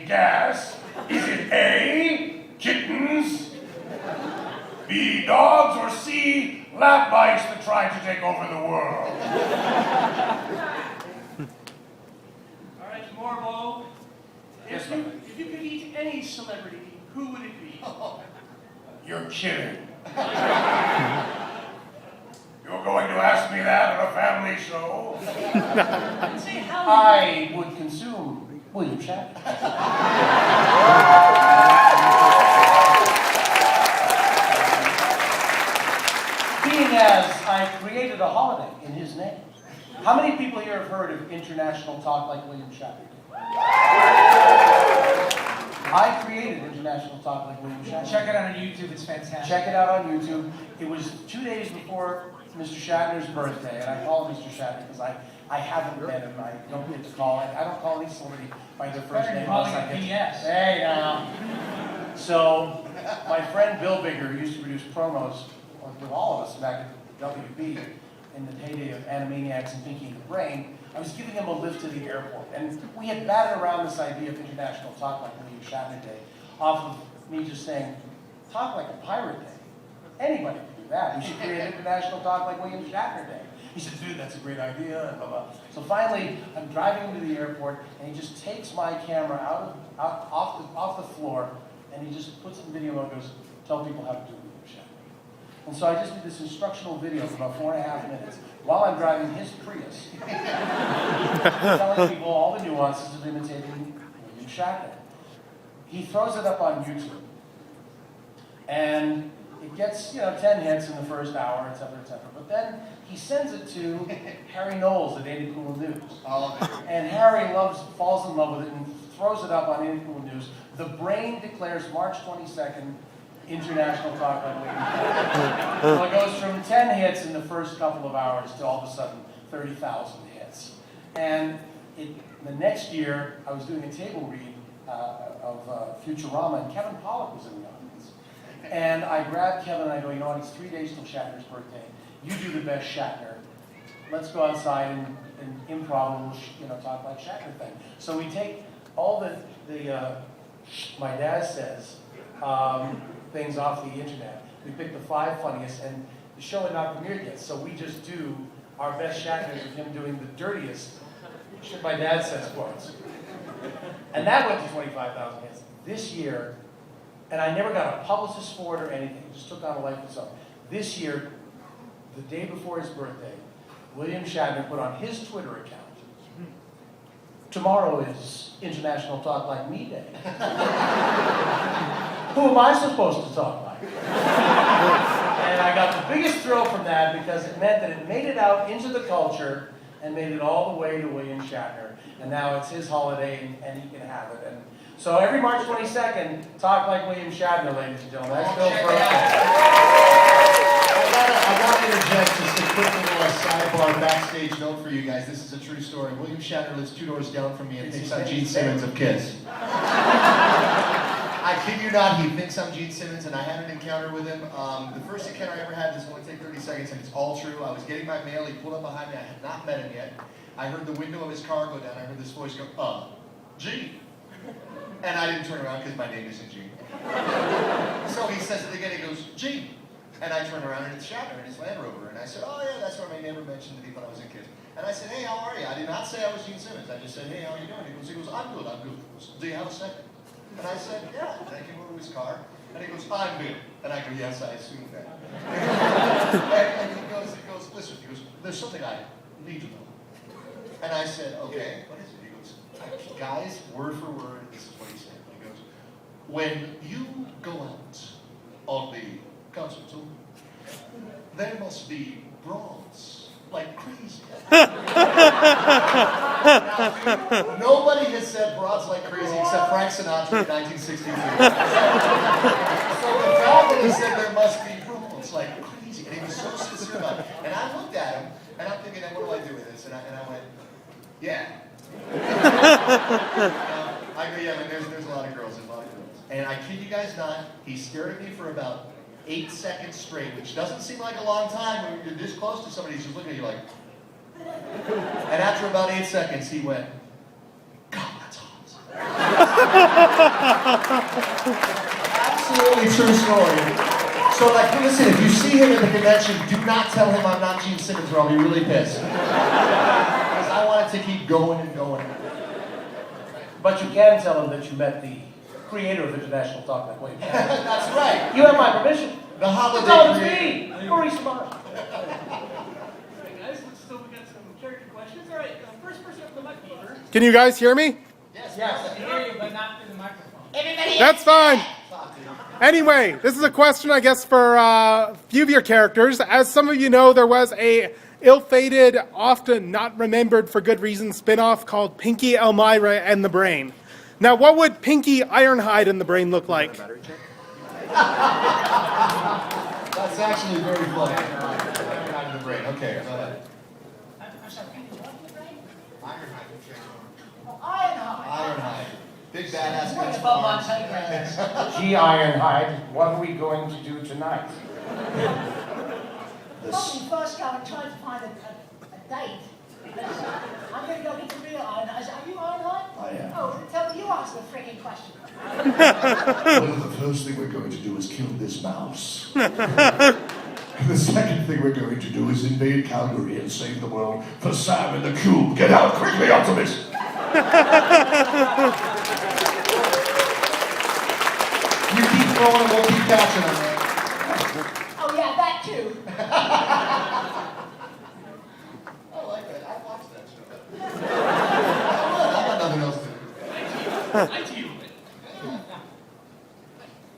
gas? Is it A, kittens, B, dogs, or C, lap mice that try to take over the world? All right, Morbo. Yes, If you could eat any celebrity, who would it be? You're kidding. You're going to ask me that on a family show? And say how I would consume William Shatner. Being as I created a holiday in his name. How many people here have heard of International Talk Like William Shatner Day? I created International Talk Like William Shatner. Check it out on YouTube, it's fantastic. Check it out on YouTube. It was 2 days before Mr. Shatner's birthday, and I call him Mr. Shatner because I haven't met him. I don't get to call it. I don't call any celebrity by their first name unless I get P.S. Hey, now. So, my friend Bill Bigger, who used to produce promos with all of us back at WB in the heyday of Animaniacs and Pinky and the Brain, I was giving him a lift to the airport. And we had batted around this idea of International Talk Like William Shatner Day off of me just saying, talk like a pirate day. Anybody can do that. We should create International Talk Like William Shatner Day. He said, dude, that's a great idea, and blah, blah. So finally, I'm driving him to the airport, and he just takes my camera off the floor, and he just puts it in video and goes, tell people how to do William Shatner. And so I just did this instructional video for about 4.5 minutes while I'm driving his Prius, telling people all the nuances of imitating William Shatner. He throws it up on YouTube, and it gets, 10 hits in the first hour, et cetera, et cetera. But then he sends it to Harry Knowles at Ain't It Cool News. And Harry falls in love with it and throws it up on Ain't It Cool News. The Brain declares March 22nd International Talk Like William Shatner. So it goes from 10 hits in the first couple of hours to all of a sudden 30,000 hits. And the next year, I was doing a table read of Futurama, and Kevin Pollak was in the audience. And I grabbed Kevin and I go, you know what, it's 3 days till Shatner's birthday. You do the best Shatner. Let's go outside and improv a little, talk like Shatner thing. So we take all the my dad says, things off the internet. We pick the 5 funniest, and the show had not premiered yet, so we just do our best Shatners of him doing the dirtiest shit my dad says quotes. And that went to 25,000 hits. This year, and I never got a publicist for it or anything, it just took on a life of its own. This year, the day before his birthday, William Shatner put on his Twitter account, tomorrow is International Talk Like Me Day. Who am I supposed to talk like? And I got the biggest thrill from that because it meant that it made it out into the culture and made it all the way to William Shatner. And now it's his holiday and he can have it. And so every March 22nd, talk like William Shatner, ladies and gentlemen. That's Bill's birthday. I gotta interject just a quick little sidebar backstage note for you guys. This is a true story. William Shatner lives 2 doors down from me and thinks I'm Gene Simmons of Kiss. I kid you not, he thinks I'm Gene Simmons, and I had an encounter with him. The first encounter I ever had, this will only take 30 seconds, and it's all true. I was getting my mail, he pulled up behind me, I had not met him yet. I heard the window of his car go down, I heard this voice go, Gene. And I didn't turn around because my name isn't Gene. So he says it again, he goes, Gene. And I turn around and it's Shatner in his Land Rover. And I said, oh yeah, that's where my neighbor mentioned to me when I was a kid. And I said, hey, how are you? I did not say I was Gene Simmons. I just said, hey, how are you doing? He goes, I'm good, I'm good. He goes, do you have a second? And I said, yeah. And I came over to his car. And he goes, I'm good. And I go, yes, I assumed that. and he goes, listen, he goes, there's something I need to know. And I said, okay, what is it? He goes, guys, word for word, this is what he said. He goes, when you go out on the concert tour, there must be brawls like crazy. Now, nobody has said brawls like crazy except Frank Sinatra in 1962. So the fact that he said there must be brawls like crazy, and he was so sincere about it. And I looked at him, and I'm thinking, what do I do with this? And I went, yeah. I go, yeah, there's a lot of girls, And I kid you guys not, he stared at me for about 8 seconds straight, which doesn't seem like a long time when you're this close to somebody who's just looking at you like. And after about 8 seconds, he went, God, that's hot. Absolutely true story. So, like, listen, if you see him at the convention, do not tell him I'm not Gene Simmons, or I'll be really pissed. Because I want it to keep going and going. But you can tell him that you met the creator of International Talk Like Wave. That's right. You have my permission. The holiday No, it's creator. me, Maurice LaMarche. All right, guys, so we got some character questions. All right, first person up the mic, Beaver. Can you guys hear me? Yes. I can hear you, but not through the microphone. That's fine. Anyway, this is a question, I guess, for a few of your characters. As some of you know, there was a ill-fated, often not remembered for good reason, spin-off called Pinky Elmira and the Brain. Now, what would Pinky Ironhide and the Brain look like? That's actually very funny. Ironhide in the Brain. Okay, go ahead. I'm sorry, can you talk to the brain? Ironhide. Oh, Ironhide. Ironhide. Big badass. What's guns above for my arms. pay grade? Gee, Ironhide, what are we going to do tonight? When we first go and try to find a date, I'm going to go get the real Ironhide. Are you Ironhide? I am. Oh, then tell me you ask the freaking question. Well, the first thing we're going to do is kill this mouse. The second thing we're going to do is invade Calgary and save the world for Sam in the Cube. Get out quickly, Optimus! You keep throwing them, we'll keep catching them. Oh, yeah, that too. I like that. I watched that show. I got nothing else to do. I deal with it.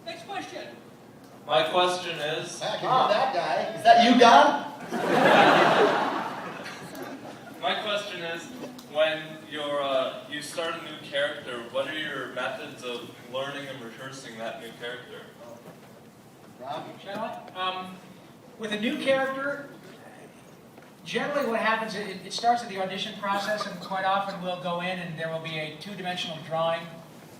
Next question. My question is, I can hear that guy. Is that you, God? when you start a new character, what are your methods of learning and rehearsing that new character? Shall I? With a new character, generally what happens is it starts at the audition process, and quite often we'll go in and there will be a two-dimensional drawing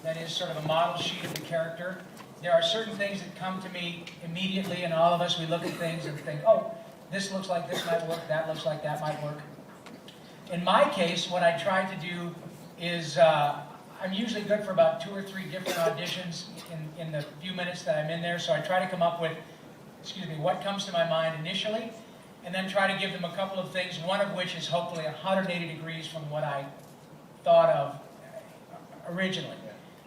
that is sort of a model sheet of the character. There are certain things that come to me immediately, and all of us, we look at things and think, oh, this looks like this might work, that looks like that might work. In my case, what I try to do is, I'm usually good for about 2 or 3 different auditions in the few minutes that I'm in there, so I try to come up with, what comes to my mind initially, and then try to give them a couple of things, one of which is hopefully 180 degrees from what I thought of originally.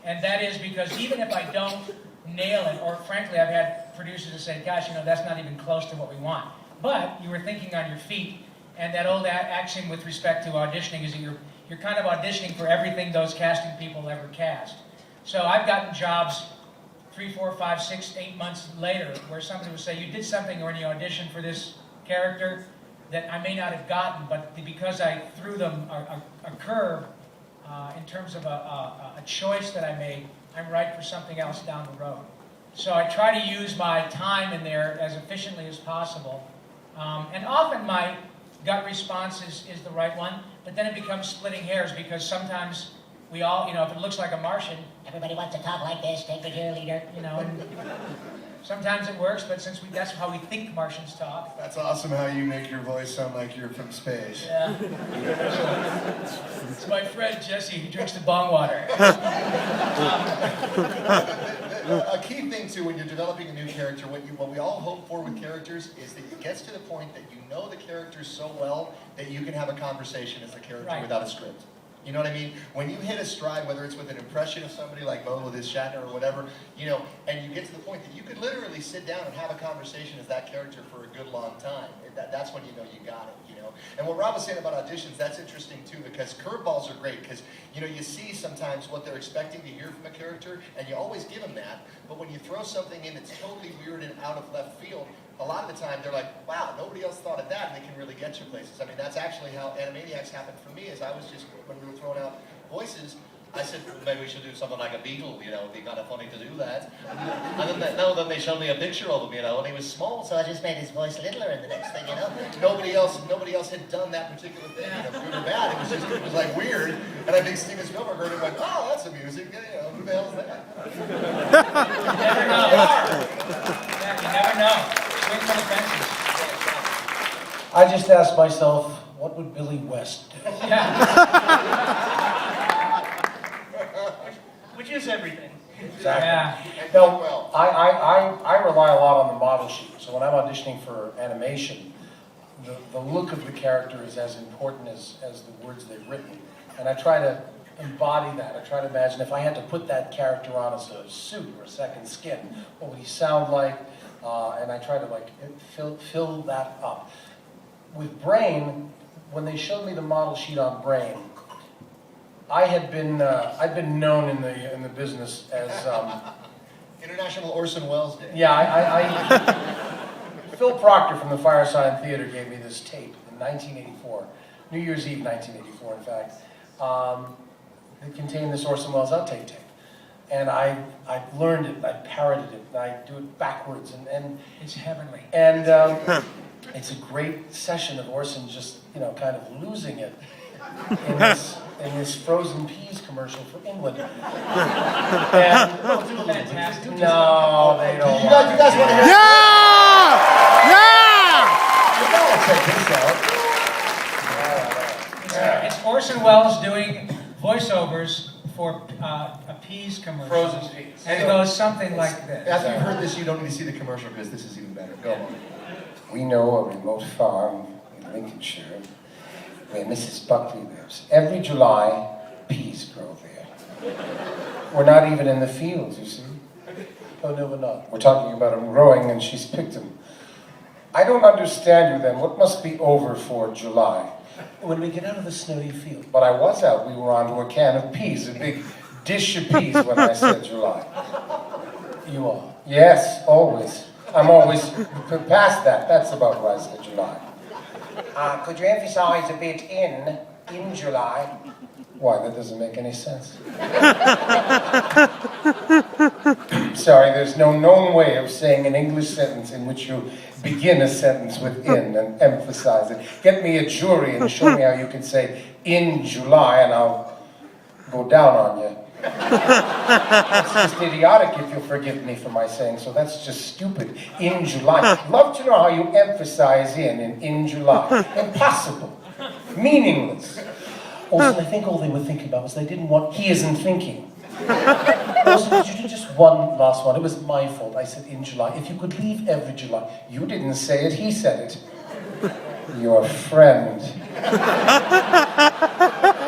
And that is because even if I don't nail it, or frankly I've had producers that say, gosh, that's not even close to what we want. But you were thinking on your feet, and that old axiom with respect to auditioning is that you're kind of auditioning for everything those casting people ever cast. So I've gotten jobs 3, 4, 5, 6, 8 months later where somebody would say, you did something or in the audition for this character that I may not have gotten, but because I threw them a curve in terms of a choice that I made, I'm right for something else down the road. So I try to use my time in there as efficiently as possible. And often my gut response is the right one, but then it becomes splitting hairs because sometimes we all, if it looks like a Martian, everybody wants to talk like this, take the cheerleader, and sometimes it works, but since that's how we think Martians talk. That's awesome how you make your voice sound like you're from space. Yeah. It's my friend Jesse, who drinks the bong water. A key thing too when you're developing a new character, what we all hope for with characters is that it gets to the point that you know the character so well that you can have a conversation as the character Right. without a script. You know what I mean? When you hit a stride, whether it's with an impression of somebody like Mo with his Shatner or whatever, and you get to the point that you could literally sit down and have a conversation as that character for a good long time. That's when you know you got it, And what Rob was saying about auditions, that's interesting too, because curveballs are great, because, you see sometimes what they're expecting to hear from a character, and you always give them that, but when you throw something in that's totally weird and out of left field, a lot of the time they're like, wow, nobody else thought of that, and they can really get you places. I mean, that's actually how Animaniacs happened for me, is I was just, when we were throwing out voices, I said, well, maybe we should do something like a Beatle, it'd be kind of funny to do that. And then they showed me a picture of him, and he was small, so I just made his voice littler, and the next thing nobody else had done that particular thing, good or bad. It was like weird, and I think Steven Spielberg heard it and went, oh, that's the music, who the hell is that? You never know. Yeah, you never know. Swing for the fences. I just asked myself, what would Billy West do? Yeah. which is everything. Exactly. Yeah. And No, done well. I rely a lot on the model sheet. So when I'm auditioning for animation, the look of the character is as important as the words they've written. And I try to embody that. I try to imagine if I had to put that character on as a suit or a second skin, what would he sound like? And I try to like fill that up. With Brain, when they showed me the model sheet on Brain, I'd been known in the business as International Orson Welles Day. yeah. Phil Proctor from the Fireside Theater gave me this tape in 1984, New Year's Eve 1984, in fact. It contained this Orson Welles outtake tape, and I learned it, and I parroted it, and I do it backwards, and It's heavenly. and it's a great session of Orson just kind of losing it in this frozen peas commercial for England. And Fantastic. no, they don't. You guys want to hear? Yeah! Yeah! You know, check this out. It's Orson Welles doing voiceovers for a peas commercial. Frozen peas. And it goes something like this. After you've heard this, you don't need to see the commercial because this is even better. Go on. We know a remote farm in Lincolnshire where Mrs. Buckley lives. Every July, peas grow there. We're not even in the fields, you see. Oh, no, we're not. We're talking about them growing, and she's picked them. I don't understand you then. What must be over for July? When we get out of the snowy field. But I was out. We were onto a can of peas, a big dish of peas when I said July. You are? Yes, always. I'm always past that. That's about what I said July. Could you emphasize a bit in July? Why, that doesn't make any sense. Sorry, there's no known way of saying an English sentence in which you begin a sentence with in and emphasize it. Get me a jury and show me how you can say in July and I'll go down on you. It's just idiotic, if you'll forgive me for my saying so. That's just stupid. In July. Love to know how you emphasize in July. Impossible. Meaningless. Also, I think all they were thinking about was they didn't want, he isn't thinking. Also, could you do just one last one? It was my fault. I said in July. If you could leave every July. You didn't say it, he said it. Your friend.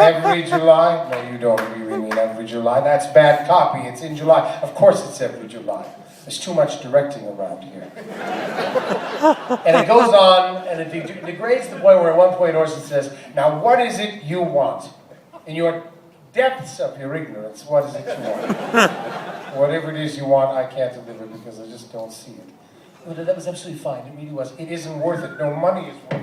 Every July? No, you don't really mean every July. That's bad copy. It's in July. Of course it's every July. There's too much directing around here. And it goes on, and it degrades to the point where at one point Orson says, now what is it you want? In your depths of your ignorance, what is it you want? Whatever it is you want, I can't deliver because I just don't see it. But that was absolutely fine. It really was. It isn't worth it. No money is worth it.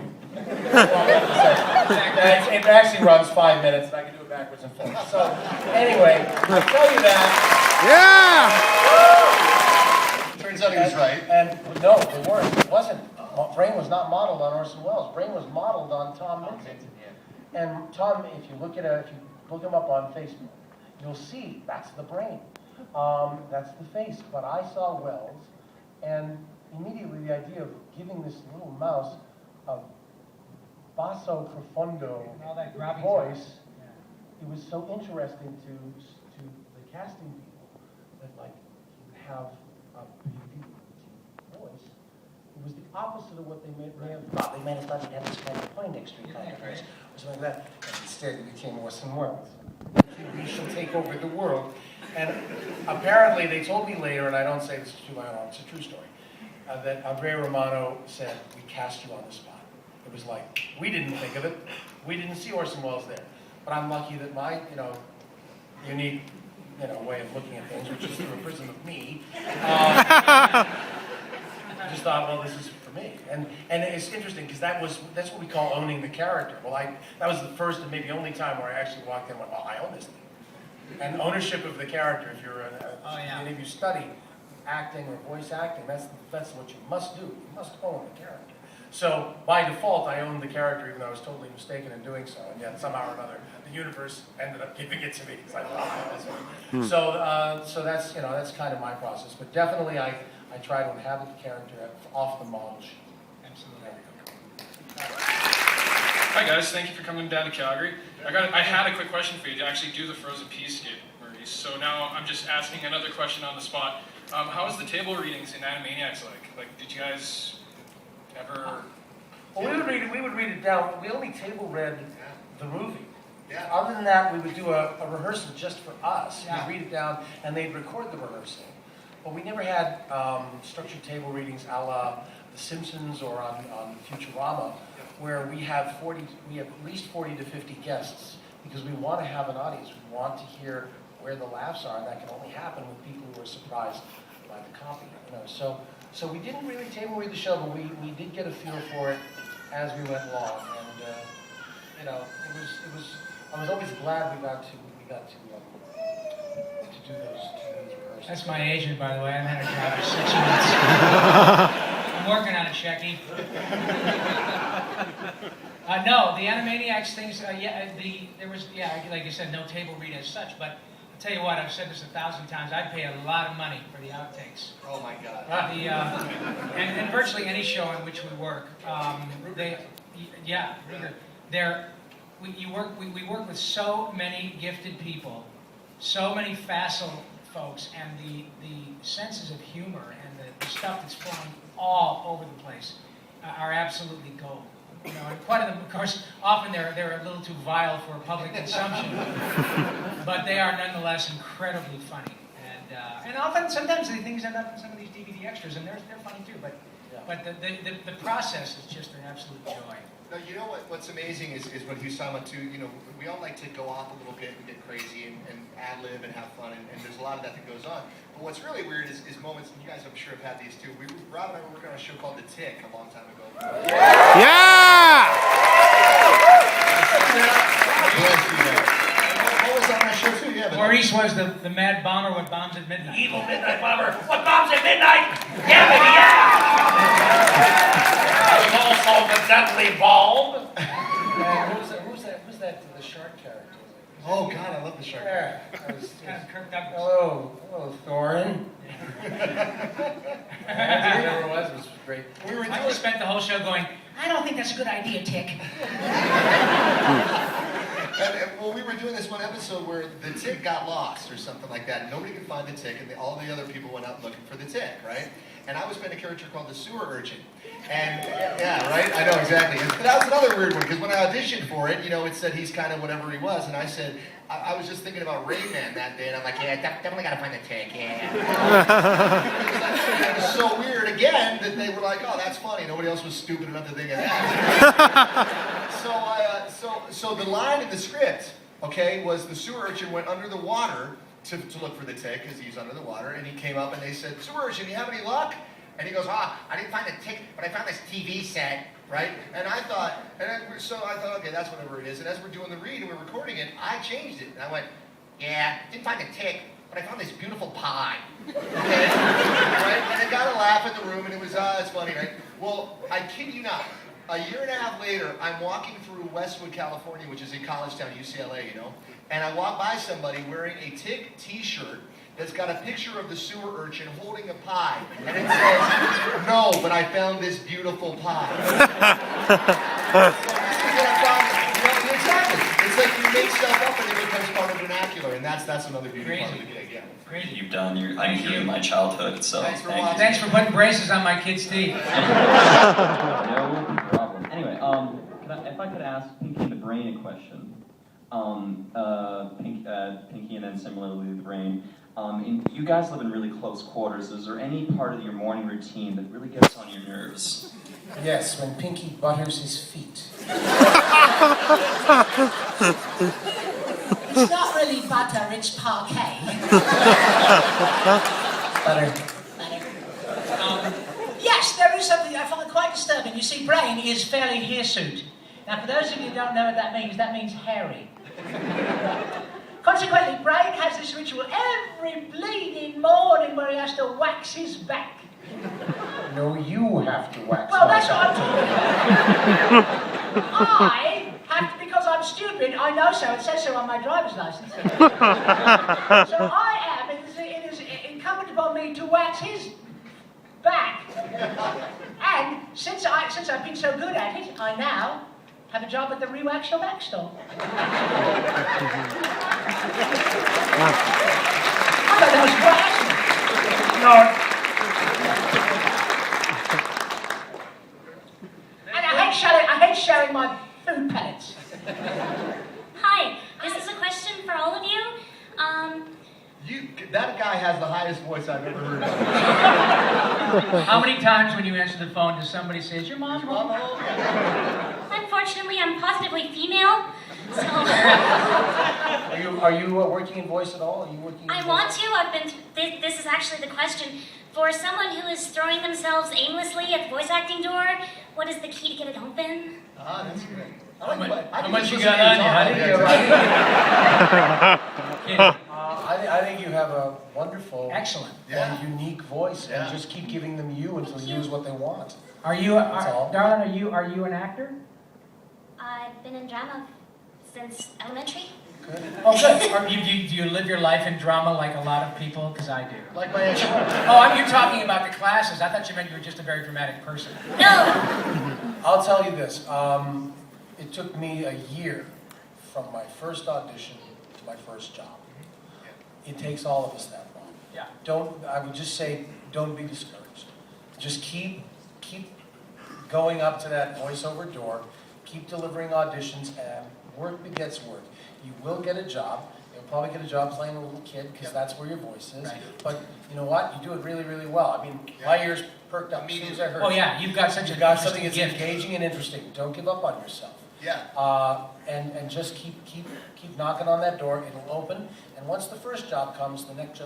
It actually runs 5 minutes, and I can do it backwards and forwards. So, anyway, I'll tell you that. Turns out he was right. And no, they weren't. It wasn't. Brain was not modeled on Orson Welles. Brain was modeled on Tom Minton. And Tom, if you look him up on Facebook, you'll see that's the brain. That's the face. But I saw Welles, and immediately the idea of giving this little mouse a basso profundo All that grabbing voice, it was so interesting to the casting people that like he would have a voice. It was the opposite of what they may have thought. They may have thought he'd have this kind of Poindexter kind of voice, or something like that. And instead, it became Orson Welles. We shall take over the world. And apparently, they told me later, and I don't say this too loud, it's a true story, that Andrea Romano said, we cast you on the spot. It was like, we didn't think of it. We didn't see Orson Welles there. But I'm lucky that my, unique, way of looking at things, which is through a prism of me, I just thought, well, this is for me. And it's interesting because that's what we call owning the character. Well, that was the first and maybe only time where I actually walked in and went, well, I own this thing. And ownership of the character, if you're if you study acting or voice acting, that's what you must do. You must own the character. So by default, I owned the character, even though I was totally mistaken in doing so. And yet somehow or another, the universe ended up giving it to me. It's like, so that's that's kind of my process. But definitely, I try to inhabit the character off the model sheet. Absolutely. Hi guys, thank you for coming down to Calgary. I had a quick question for you. To actually do the frozen pea skit, Maurice, Maurice. So now I'm just asking another question on the spot. How is the table readings in Animaniacs like? Like, did you guys ever? Well, we would read it down. We only table read the movie. Yeah. Other than that, we would do a rehearsal just for us. Yeah. We'd read it down, and they'd record the rehearsal. But we never had structured table readings a la The Simpsons or on Futurama, where we have at least 40 to 50 guests, because we want to have an audience. We want to hear where the laughs are, and that can only happen with people who are surprised by the copy. So we didn't really table read the show, but we did get a feel for it as we went along, and it was. I was always glad we got to do those rehearsals. That's my agent, by the way. I haven't had a job for 6 months. I'm working on it, Shecky. No, the Animaniacs things, there was, like I said, no table read as such, but I'll tell you what, I've said this 1,000 times, I pay a lot of money for the outtakes. Oh my God. And virtually any show in which we work, we work with so many gifted people, so many facile folks, and the senses of humor and the stuff that's flying all over the place are absolutely gold. And quite of them, of course, often they're a little too vile for public consumption, but they are nonetheless incredibly funny. And often, sometimes the things end up in some of these DVD extras, and they're funny too. But the process is just an absolute joy. No, you know what's amazing is what he was talking about too. We all like to go off a little bit and get crazy and ad-lib and have fun, and there's a lot of that goes on. But what's really weird is moments, and you guys I'm sure have had these too. Rob and I were working on a show called The Tick a long time ago. Yeah! What was on that show too? Yeah, Maurice was the mad bomber with bombs at midnight. Evil midnight bomber. What bombs at midnight? Yeah, baby, yeah! Also the deadly bulb. Who's that? The shark character? Oh God, I love the shark. Yeah. Kirk Douglas. Hello, Thorin. Whatever it was great. I just spent the whole show going, I don't think that's a good idea, Tick. Well, we were doing this one episode where the Tick got lost or something like that. Nobody could find the Tick, and all the other people went out looking for the Tick, right? And I was playing a character called the Sewer Urchin. And, yeah, right? I know, exactly. And that was another weird one, because when I auditioned for it, it said he's kind of whatever he was, and I said, I was just thinking about Rain Man that day, and I'm like, yeah, definitely gotta find the Tick, yeah. It was so weird, again, that they were like, oh, that's funny. Nobody else was stupid enough to think of that. So the line in the script, okay, was the sewer urchin went under the water to look for the Tick, because he's under the water, and he came up and they said, sewer urchin, you have any luck? And he goes, I didn't find the Tick, but I found this TV set, right? And I thought, okay, that's whatever it is. And as we're doing the read and we're recording it, I changed it. And I went, yeah, didn't find the Tick, but I found this beautiful pie. Okay? Right? And it got a laugh in the room, and it was, it's funny, right? Well, I kid you not. A year and a half later, I'm walking through Westwood, California, which is a college town, UCLA, and I walk by somebody wearing a Tick t-shirt that's got a picture of the sewer urchin holding a pie, and it says, no, but I found this beautiful pie. Exactly. It's like you make stuff up and it becomes part of vernacular, and that's another beauty part of the gig, yeah. Great. You've done your my childhood, so Thanks for thank watching. you. Thanks for putting braces on my kid's teeth. No problem. Anyway, if I could ask Pinky and the Brain a question. Pinky and then similarly the Brain. You guys live in really close quarters. Is there any part of your morning routine that really gets on your nerves? Yes, when Pinky butters his feet. It's not really butter, it's parquet. Butter. Yes, there is something I find quite disturbing. You see, Brain is fairly hirsute. Now, for those of you who don't know what that means hairy. Consequently, Brain has this ritual every bleeding morning where he has to wax his back. No, you have to wax. Well, that's what I'm talking about. I have to, because I'm stupid, I know so, it says so on my driver's license. So it is incumbent upon me to wax his back. And since I've been so good at it, I now have a job at the Rewax Your Back store. thought that was blasphemy. No. And I hate sharing my food pellets. Hi, this is a question for all of you. That guy has the highest voice I've ever heard of. How many times when you answer the phone does somebody say, "Is your mom home?" Unfortunately, I'm positively female, so Are you working in voice at all? Are you working? I want to. I've been. This is actually the question. For someone who is throwing themselves aimlessly at the voice acting door, what is the key to get it open? Ah, that's great. How much you got on you? I think you have a wonderful, Excellent. and unique voice, and just keep giving them you until you use what they want. Are you, darling? Are you an actor? I've been in drama since elementary. Good. Oh, good. Do you live your life in drama like a lot of people? Because I do. Like my ex. You're talking about the classes. I thought you meant you were just a very dramatic person. No. I'll tell you this. It took me a year from my first audition to my first job. It takes all of us that long. Yeah. I would just say, don't be discouraged. Just keep going up to that voiceover door, keep delivering auditions, and work begets work. You will get a job. You'll probably get a job playing a little kid, because that's where your voice is. Right. But you know what? You do it really, really well. I mean, my ears perked up as soon as I heard Oh you. yeah, you've got such a You've got something interesting that's gift. engaging and interesting. Don't give up on yourself. Yeah. And just keep knocking on that door. It'll open. And once the first job comes, the next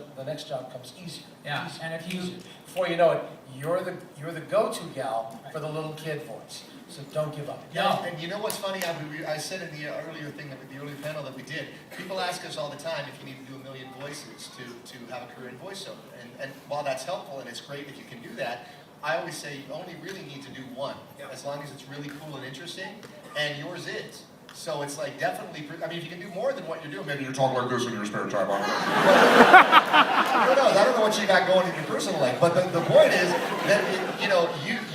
job comes easier. Yeah, Easier, and if you- easier. Before you know it, you're the go-to gal for the little kid voice. So don't give up. No. And you know what's funny? I said in the earlier thing, the earlier panel that we did, people ask us all the time if you need to do 1 million voices to have a career in voiceover. And while that's helpful and it's great if you can do that, I always say you only really need to do one, as long as it's really cool and interesting, and yours is. So it's like definitely, I mean, if you can do more than what you're doing, maybe you're talking like this in your spare time. I don't know. I don't know what you got going in your personal life, but the point is that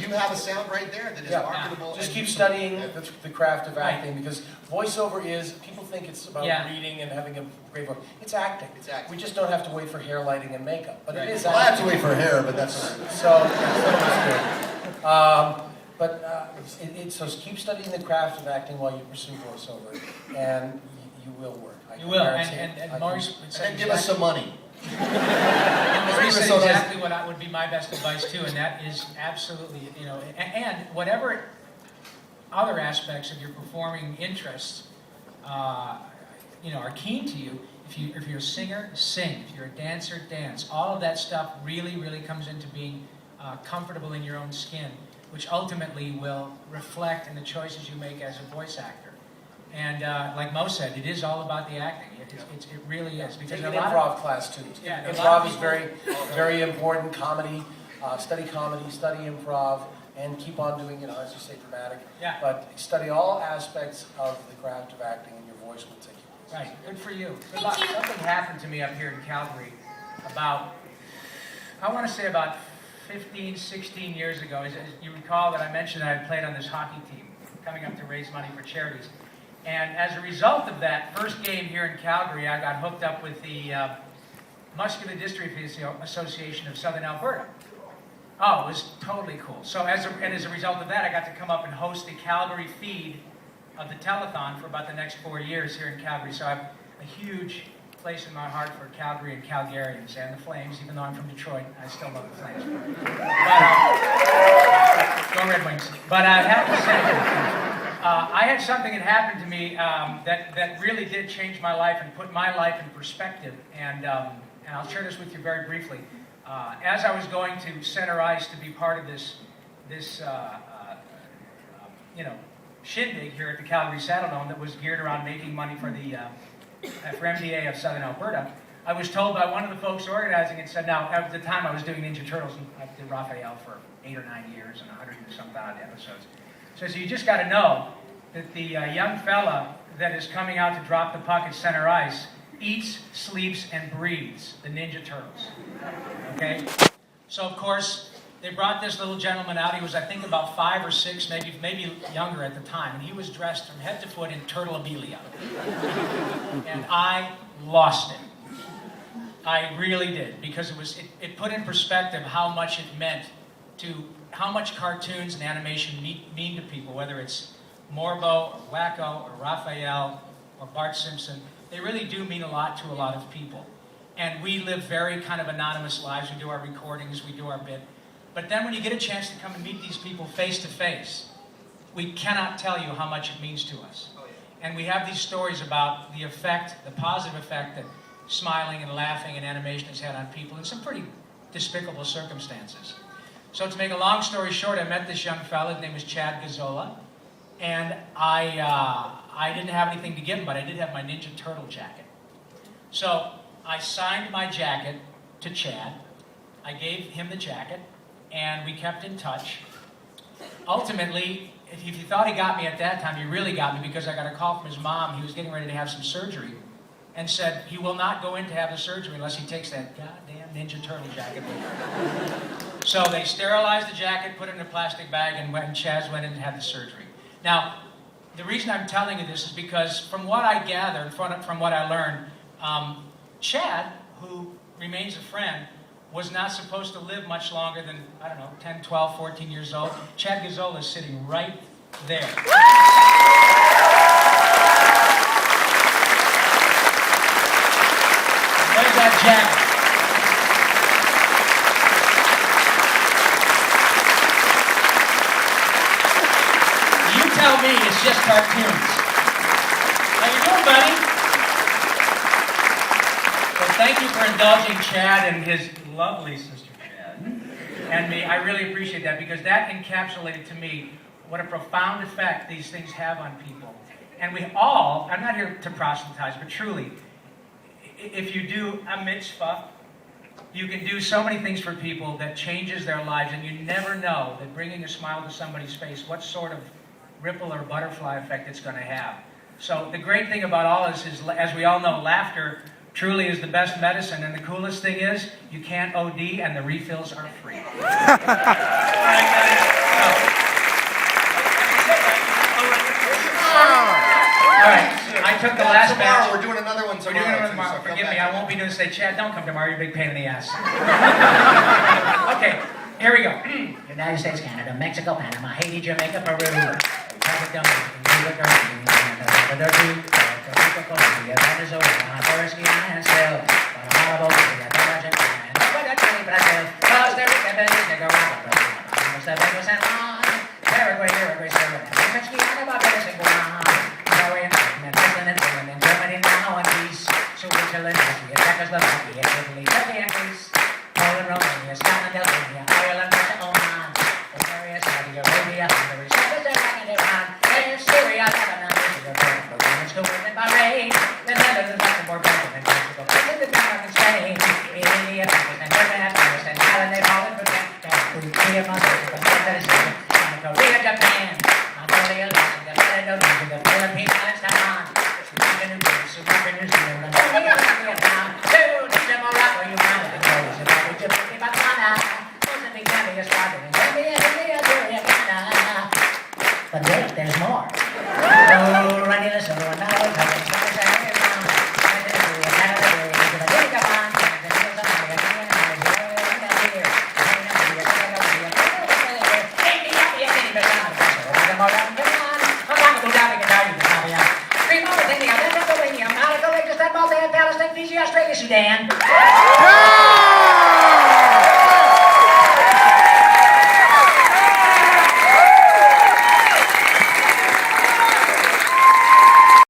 you have a sound right there that is marketable. Just keep studying the craft of acting, because voiceover is, people think it's about reading and having a great voice. It's acting. It's acting. We just don't have to wait for hair lighting and makeup, but it is Well, I have to acting. wait for hair, but that's all right. So so keep studying the craft of acting while you pursue voiceover, and you will work. You will, and Maurice would say And then give us some money. Maurice said So nice. exactly what would be my best advice too, and that is absolutely, and whatever other aspects of your performing interests, are keen to you. If you're a singer, sing. If you're a dancer, dance. All of that stuff really, really comes into being comfortable in your own skin, which ultimately will reflect in the choices you make as a voice actor. And like Mo said, it is all about the acting. It really is. Because Take an a lot improv class too. Yeah, a lot Improv of is people- very important. Comedy, study improv, and keep on doing, as you say, dramatic. Yeah. But study all aspects of the craft of acting, and your voice will take you. Right, good for you. Good Thank luck. you. Something happened to me up here in Calgary about 15, 16 years ago. As you recall that I mentioned that I played on this hockey team, coming up to raise money for charities. And as a result of that first game here in Calgary, I got hooked up with the Muscular Dystrophy Association of Southern Alberta. Oh, it was totally cool. So as a result of that, I got to come up and host the Calgary feed of the telethon for about the next 4 years here in Calgary. So I have a huge place in my heart for Calgary and Calgarians and the Flames. Even though I'm from Detroit, I still love the Flames. But, go Red Wings. But I have to say, I had something that happened to me that really did change my life and put my life in perspective. And I'll share this with you very briefly. As I was going to center ice to be part of this shindig here at the Calgary Saddledome that was geared around making money for the for MDA of Southern Alberta, I was told by one of the folks organizing it, said, now, at the time I was doing Ninja Turtles, and I did Raphael for 8 or 9 years and 100 and some odd episodes. So you just got to know that the young fella that is coming out to drop the puck at center ice eats, sleeps, and breathes the Ninja Turtles. Okay? So, of course, they brought this little gentleman out. He was, I think, about 5 or 6, maybe younger at the time. And he was dressed from head to foot in turtleabilia. And I lost it. I really did, because it put in perspective how much it meant how much cartoons and animation mean to people, whether it's Morbo or Wacko or Raphael or Bart Simpson. They really do mean a lot to a lot of people. And we live very kind of anonymous lives. We do our recordings, we do our bit. But then when you get a chance to come and meet these people face to face, we cannot tell you how much it means to us. And we have these stories about the effect, the positive effect that smiling and laughing and animation has had on people in some pretty despicable circumstances. So to make a long story short, I met this young fella. His name was Chad Gazzola. And I didn't have anything to give him, but I did have my Ninja Turtle jacket. So I signed my jacket to Chad. I gave him the jacket, and we kept in touch. Ultimately, if you thought he got me at that time, he really got me, because I got a call from his mom. He was getting ready to have some surgery, and said he will not go in to have the surgery unless he takes that goddamn Ninja Turtle jacket with him. So they sterilized the jacket, put it in a plastic bag, and Chaz went in and had the surgery. Now, the reason I'm telling you this is because from what I gathered, from what I learned, Chad, who remains a friend, was not supposed to live much longer than, I don't know, 10, 12, 14 years old. Chad Gazzola is sitting right there. There's that jacket. You tell me it's just cartoons. How you doing, buddy? Well, thank you for indulging Chad and his lovely sister Chad and me. I really appreciate that, because that encapsulated to me what a profound effect these things have on people. And we all, I'm not here to proselytize, but truly, if you do a mitzvah, you can do so many things for people that changes their lives, and you never know that bringing a smile to somebody's face, what sort of ripple or butterfly effect it's going to have. So the great thing about all this is, as we all know, laughter truly is the best medicine, and the coolest thing is you can't OD and the refills are free. All right, I took the last tomorrow. batch. We're doing another one tomorrow. We're doing another tomorrow. So Forgive me, I won't be doing say, Chad, don't come tomorrow, you're a big pain in the ass. Okay, here we go. United States, Canada, Mexico, Panama, Haiti, Jamaica, Peru, Republic Dominican, Colombia, Venezuela, Honduras, Guyana, Brazil, Guatemala, Bolivia, Japan, Brazil, Costa Rica, Belize, Nicaragua, San Juan, Paraguay, Uruguay, Suriname, Guyana, Barbados, and Guam, Norway, and Iceland, and Finland, and Germany, now and Greece, Switzerland, Austria, Czechoslovakia, Italy, Turkey, and Greece, Poland, Romania, Scotland, Albania, Ireland, Russia, Oman, Bulgaria, Saudi Arabia, Hungary, Cyprus, Iran, Syria, Lebanon, Kuwait, and Bahrain, the Netherlands, Luxembourg, Belgium, and Portugal, Denmark, and Spain, India, Pakistan, Germany, Afghanistan, Thailand, Nepal, and Bhutan, Korea, Korea, Japan, Mongolia, Laos, Indonesia, the Philippines, and Taiwan, Sri Lanka, New Zealand, Sumatra, New Zealand, Vietnam, Tunisia, Morocco, Uganda, Angola, Zimbabwe, Djibouti, Botswana, Mozambique, Zambia, Swaziland, Zambia, India, Syria, Ghana. But wait, there's more.